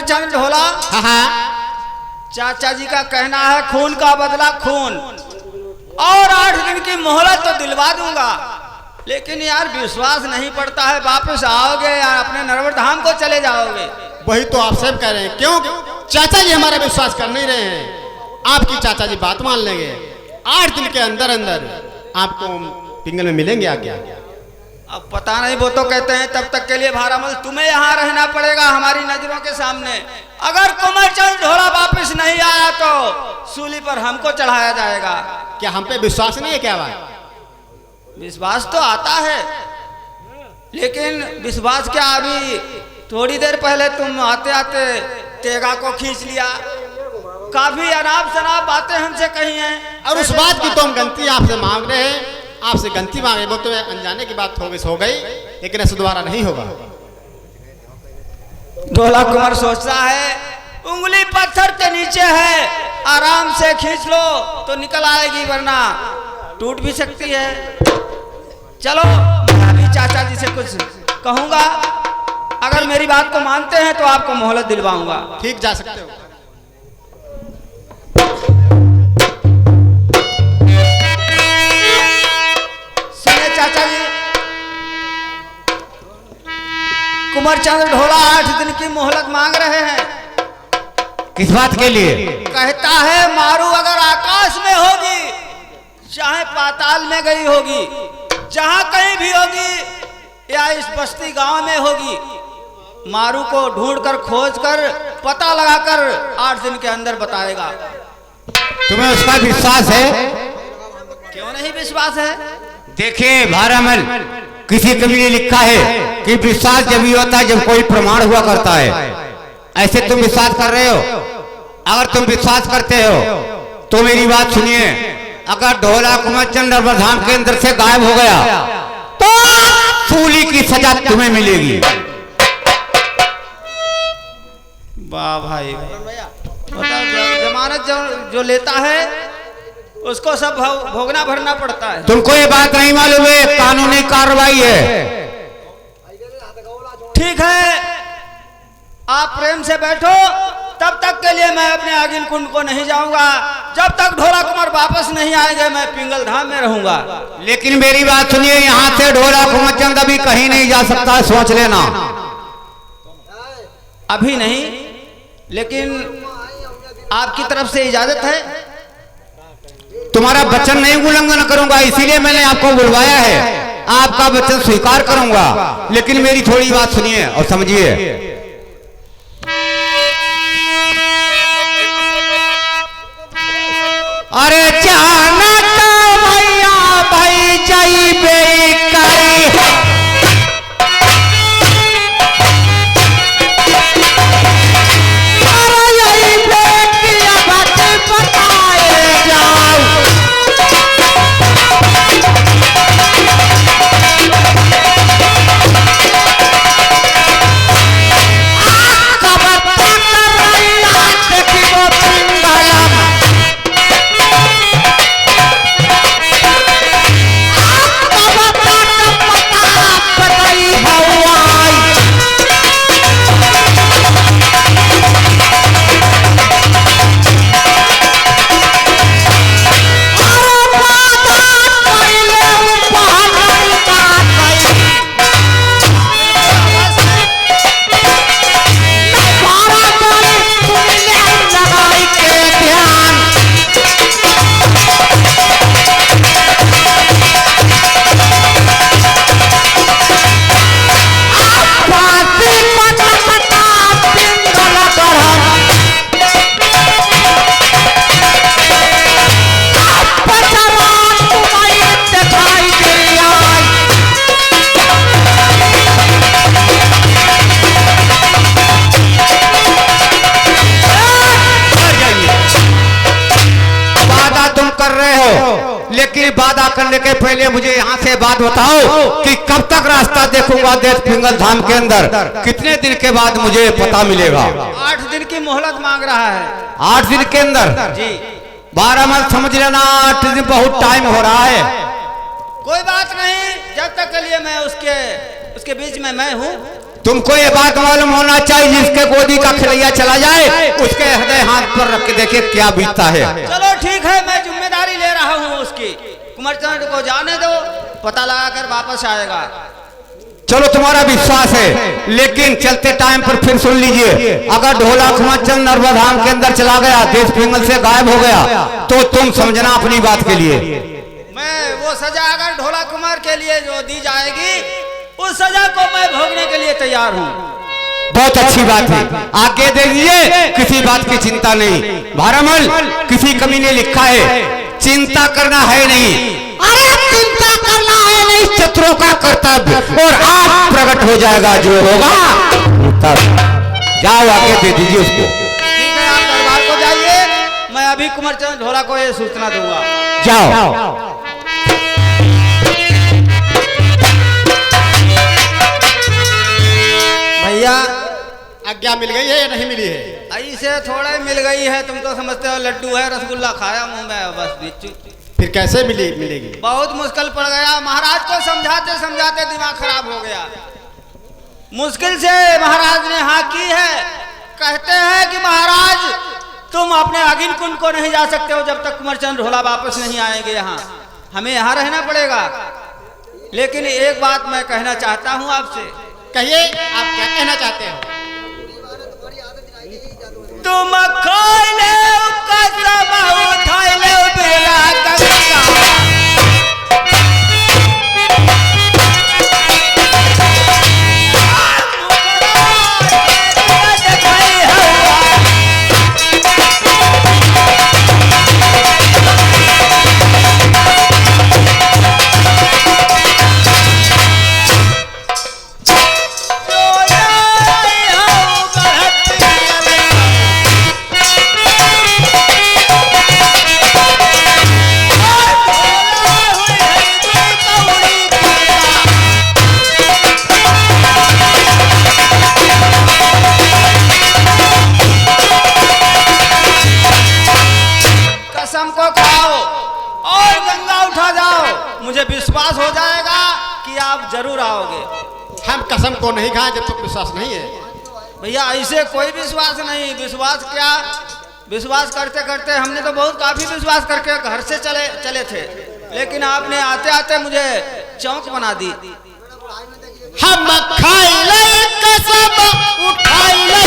चंद ढोला। हाँ, चाचा जी का कहना है खून का बदला खून, और 8 दिन की मोहलत तो दिलवा दूंगा, लेकिन यार विश्वास नहीं पड़ता है। वापस आओगे या अपने नरवर धाम को चले जाओगे? वही तो आप सब कह रहे हैं। क्यों चाचा जी हमारा विश्वास कर नहीं रहे हैं? आपकी चाचा जी बात मान लेंगे, 8 दिन के अंदर अंदर आपको पिंगल में मिलेंगे आगे। अब पता नहीं, वो तो कहते हैं तब तक के लिए भारामल तुम्हें यहाँ रहना पड़ेगा हमारी नजरों के सामने। अगर कुंवर चंद ढोला वापस नहीं आया तो सूली पर हमको चढ़ाया जाएगा। क्या हम पे विश्वास नहीं है क्या बात? विश्वास तो आता है, लेकिन विश्वास क्या, अभी थोड़ी देर पहले तुम आते आते तेगा को खींच लिया, काफी अनाप शनाप बातें हमसे कही हैं, और उस बात की तो हम गलती आपसे मांग रहे हैं, आपसे गलती मांगे। वो तो अनजाने की बात हो गई, लेकिन ऐसे दोबारा नहीं होगा। ढोला कुंवर सोचता है उंगली पत्थर के नीचे है, आराम से खींच लो तो निकल आएगी, वरना टूट भी सकती है। चलो मैं अभी चाचा जी से कुछ कहूंगा, अगर मेरी बात को मानते हैं तो आपको मोहलत दिलवाऊंगा। ठीक, जा सकते हो। सुनिए चाचा जी, कुंवर चंद ढोला 8 दिन की मोहलत मांग रहे हैं। किस बात के लिए? कहता है मारू अगर आकाश में होगी, चाहे पाताल में गई होगी, जहां कहीं भी होगी, या इस बस्ती गांव में होगी, मारू को ढूंढकर खोज कर पता लगाकर 8 दिन के अंदर बताएगा। तुम्हें उसका विश्वास है? क्यों नहीं विश्वास है? देखिए भारामल, किसी कवि ने लिखा है कि विश्वास जब ही होता है जब कोई प्रमाण हुआ करता है। ऐसे तुम विश्वास कर रहे हो? अगर तुम विश्वास करते हो तो मेरी बात सुनिए। अगर ढोला कुंवर चंद धाम के अंदर से गायब हो गया तो सूली की सजा तुम्हें मिलेगी। वाह भाई, जमानत जो लेता है उसको सब भोगना भरना पड़ता है। तुमको ये बात नहीं मालूम है? कानूनी कार्रवाई है। ठीक है, आप प्रेम से बैठो, तब तक के लिए मैं अपने आगिन कुंड को नहीं जाऊंगा। जब तक ढोला कुंवर वापस नहीं आएंगे मैं पिंगल धाम में रहूंगा। लेकिन मेरी बात सुनिए, यहाँ से ढोला कुंवर चंद अभी कहीं नहीं जा सकता, सोच लेना। अभी नहीं, लेकिन आपकी तरफ से इजाजत है? तुम्हारा वचन नहीं उल्लंघन करूंगा, इसीलिए मैंने आपको बुलवाया है। आपका वचन स्वीकार करूंगा, लेकिन मेरी थोड़ी बात सुनिए और समझिए। अरे जाना तो भैया भाई जाई बेकारी, अरे यही बेटिया बात बताए जाओ। लेकिन वादा करने के पहले मुझे यहाँ से बात बताओ कि कब तक रास्ता देखूंगा देश पिंगल धाम के अंदर? कितने दिन के बाद मुझे पता मिलेगा? 8 दिन की मोहलत मांग रहा है। 8 दिन के अंदर? जी। 12 मत समझ लेना, 8 दिन बहुत टाइम हो रहा है। कोई बात नहीं, जब तक के लिए मैं उसके बीच में मैं हूँ, तुमको ये बात मालूम होना चाहिए, जिसके गोदी का खिलैया चला जाए उसके हृदय हाथ पर रख के देखे क्या बीतता है। चलो ठीक है, मैं जिम्मेदारी ले रहा हूँ उसकी। कुंवरचंद को जाने दो, पता लगा कर वापस आएगा। चलो तुम्हारा विश्वास है, लेकिन चलते टाइम पर फिर सुन लीजिए, अगर ढोला कुंवरचंद नर्मधाम के अंदर चला गया, देश पिंगल से गायब हो गया, तो तुम समझना अपनी बात के लिए। मैं वो सजा अगर ढोला कुमार के लिए जो दी जाएगी, उस सजा को मैं भोगने के लिए तैयार हूँ। बहुत अच्छी बात है, आगे दे दीजिए, किसी बात की चिंता नहीं। भारमल किसी कमी ने लिखा है, चिंता करना है नहीं। अरे चिंता करना है नहीं, शत्रुओं का कर्तव्य, और आज प्रकट हो जाएगा जो होगा तब। जाओ आगे दे दीजिए उसको। ठीक है, आप दरबार को जाइए, मैं अभी कुंवरचंद ढोला को ये सूचना दूंगा। जाओ। भैया आज्ञा मिल गई है या नहीं मिली है? ऐसे थोड़े मिल गई है, तुम तो समझते हो लड्डू है, रसगुल्ला खाया मुंह में बस बिच्छू। फिर कैसे मिलेगी? बहुत मुश्किल पड़ गया, महाराज को समझाते समझाते दिमाग खराब हो गया। मुश्किल से महाराज ने हाँ की है। कहते हैं कि महाराज तुम अपने अगिन कुंड को नहीं जा सकते हो जब तक कुंवरचंद ढोला वापस नहीं आएंगे यहाँ, हमें यहाँ रहना पड़ेगा। लेकिन एक बात मैं कहना चाहता हूँ आपसे। कहिए, आप क्या कहना चाहते हो? तुम खोई ले कसम उठाई ले बेला गंगा, मुझे विश्वास हो जाएगा कि आप जरूर आओगे। हम कसम को नहीं खाए जब तक विश्वास नहीं है। भैया ऐसे कोई विश्वास नहीं, विश्वास क्या, विश्वास करते करते हमने तो बहुत काफी विश्वास करके घर से चले थे, लेकिन आपने आते आते मुझे चौंक बना दी। हम खाई ले कसम उठाई ले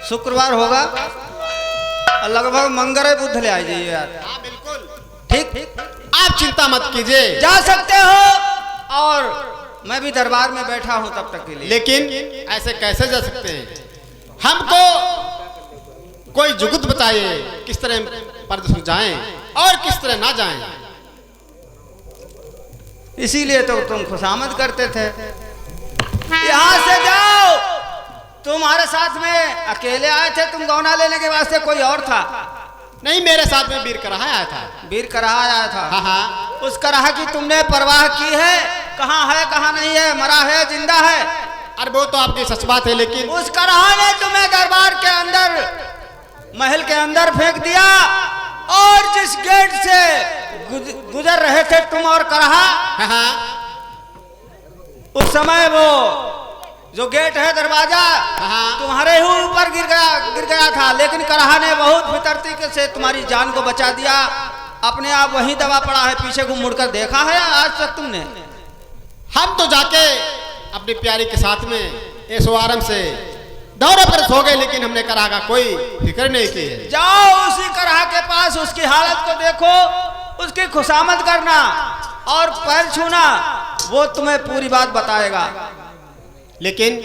शुक्रवार होगा, लगभग मंगल बुध ले आ जाइए यार। हाँ बिल्कुल ठीक, आप चिंता मत कीजिए, जा सकते हो, और मैं भी दरबार में बैठा हूँ तब तक के लिए। लेकिन ऐसे कैसे जा सकते हैं? हमको कोई जुगत बताइए, किस तरह परदेश जाएं और किस तरह ना जाएं। इसीलिए तो तुम खुशामद करते थे, यहाँ से जाओ। तुम्हारे साथ में अकेले आए थे, तुम गौना लेने के वास्ते कोई और था? नहीं, मेरे साथ में वीर कराहा आया था। वीर कराहा आया था? हाँ हाँ। उस कराहा की तुमने परवाह की है? कहाँ है, कहाँ नहीं है, मरा है, जिंदा है? अरे वो तो आपकी सच बात है, लेकिन उस कराहा ने तुम्हें दरबार के अंदर, महल के अंदर फेंक दिया, और जिस गेट से गुजर रहे थे तुम और कराहा, हाँ, उस समय वो जो गेट है दरवाजा तुम्हारे ही ऊपर गिर गया था, लेकिन कराहा ने बहुत फितरती से तुम्हारी जान को बचा दिया। अपने आप वहीं दबा पड़ा है, पीछे घूम मुड़कर देखा है आज तक तुमने? हम तो जाके अपनी प्यारी के साथ में ऐसो आराम से दौरे पर सो गए, लेकिन हमने कराहा का कोई फिक्र नहीं की है। जाओ उसी कराहा के पास, उसकी हालत को देखो, उसकी खुशामद करना और पैर छूना, वो तुम्हें पूरी बात बताएगा। लेकिन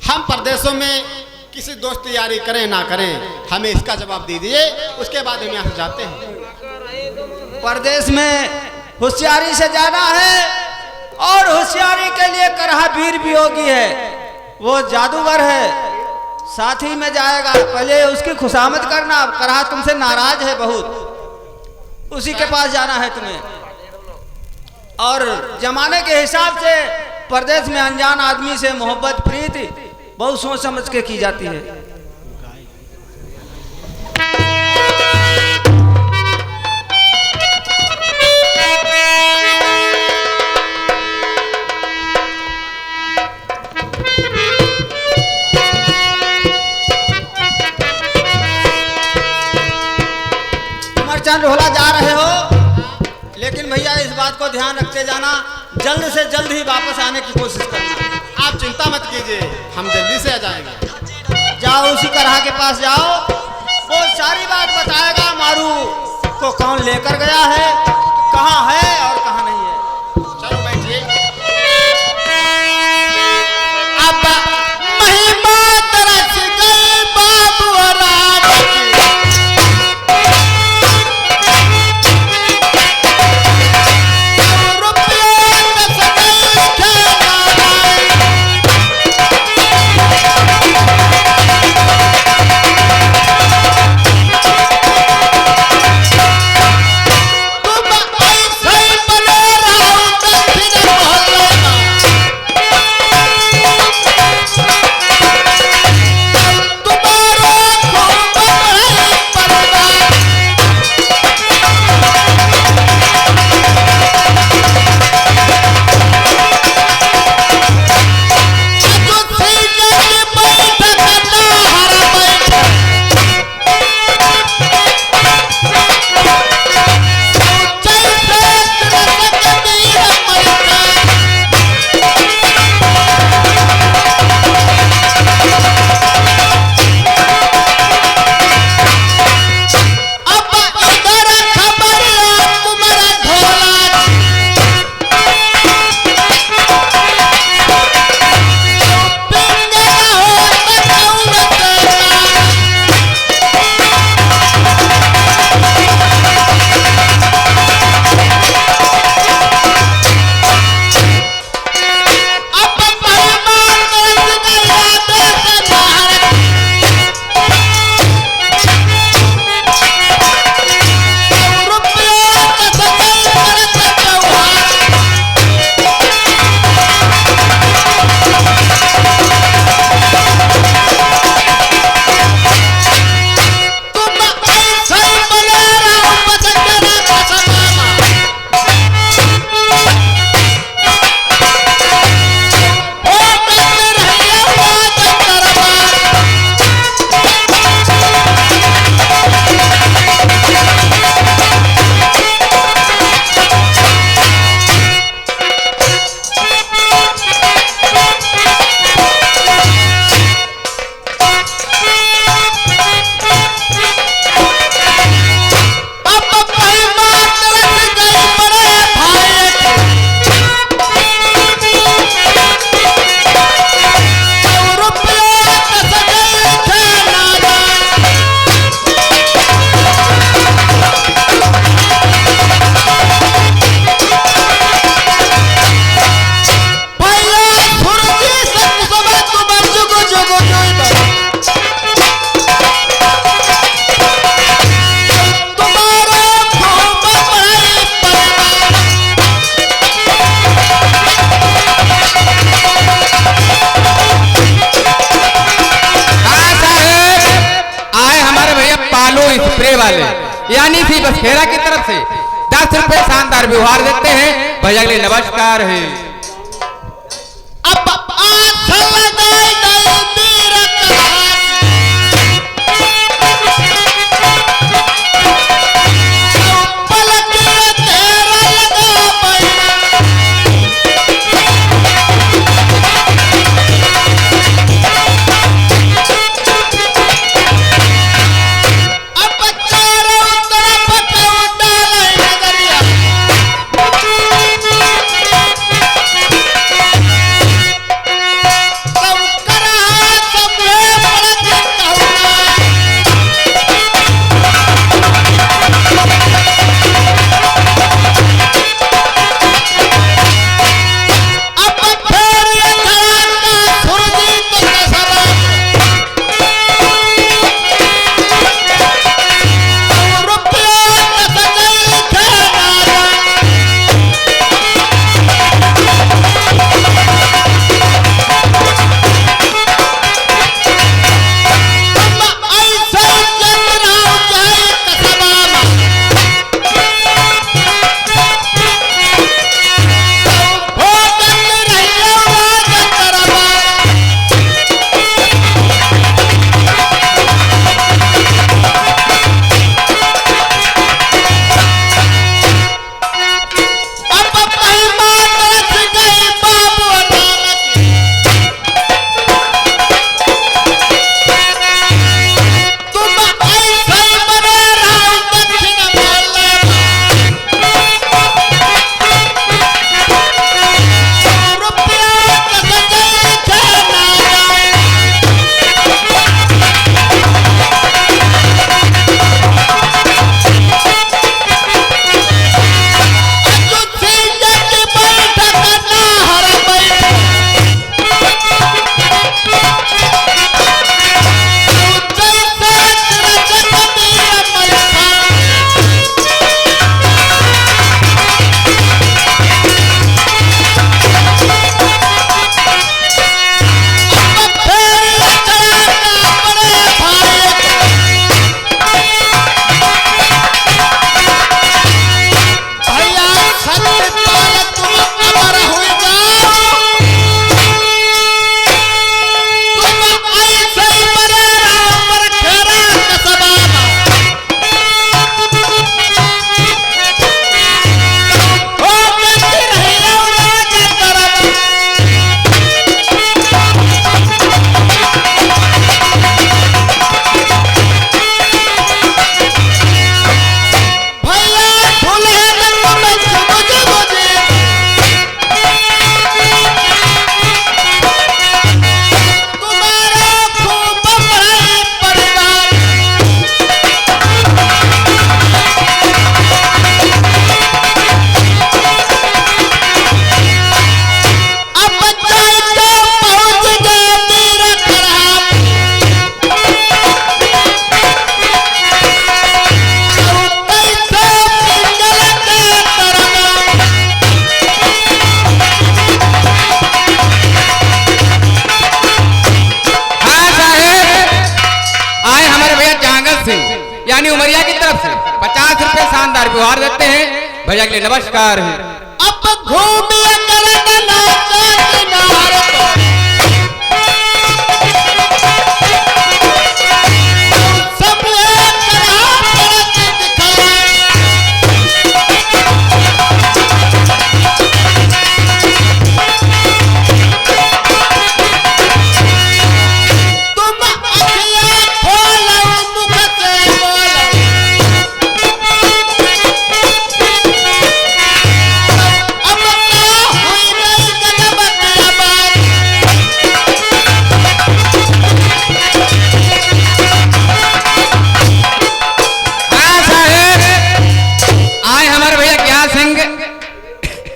हम परदेशों में किसी दोस्त यारी करें ना करें, हमें इसका जवाब दीजिए, उसके बाद हम यहाँ से जाते हैं। परदेश में होशियारी से जाना है और होशियारी के लिए करहा वीर वियोगी है, वो जादूगर है, साथी में जाएगा। पहले उसकी खुशामद करना, करहा तुमसे नाराज है बहुत, उसी के पास जाना है तुम्हें। और जमाने के हिसाब से परदेश में अनजान आदमी से मोहब्बत प्रीति बहुत सोच समझ के की जाती है। चंद ढोला जा रहे हो, लेकिन भैया इस बात को ध्यान रखते जाना, जल्द से जल्द ही वापस आने की कोशिश करना। आप चिंता मत कीजिए, हम जल्दी से आ जाएंगे। जाओ उसी करहा के पास जाओ, वो सारी बात बताएगा मारू को कौन लेकर गया है, कहाँ है और कहाँ नहीं है। चलो बैठिए। अब महिमा तरस गई बाबू राम की, यानी सी बसेरा की तरफ से 10 रुपए शानदार व्यवहार देते हैं। भैया अगले नमस्कार है। अब यानी उमरिया की तरफ से 50 रुपए शानदार व्यवहार देते हैं भैया के लिए नमस्कार है। अब घूमे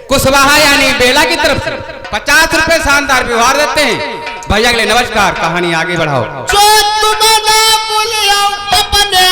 कुशवाहा यानी बेला की तरफ से 50 रुपए शानदार व्यवहार देते हैं भैया के लिए नमस्कार। कहानी आगे बढ़ाओ। जो तुम ना बोलियो अपने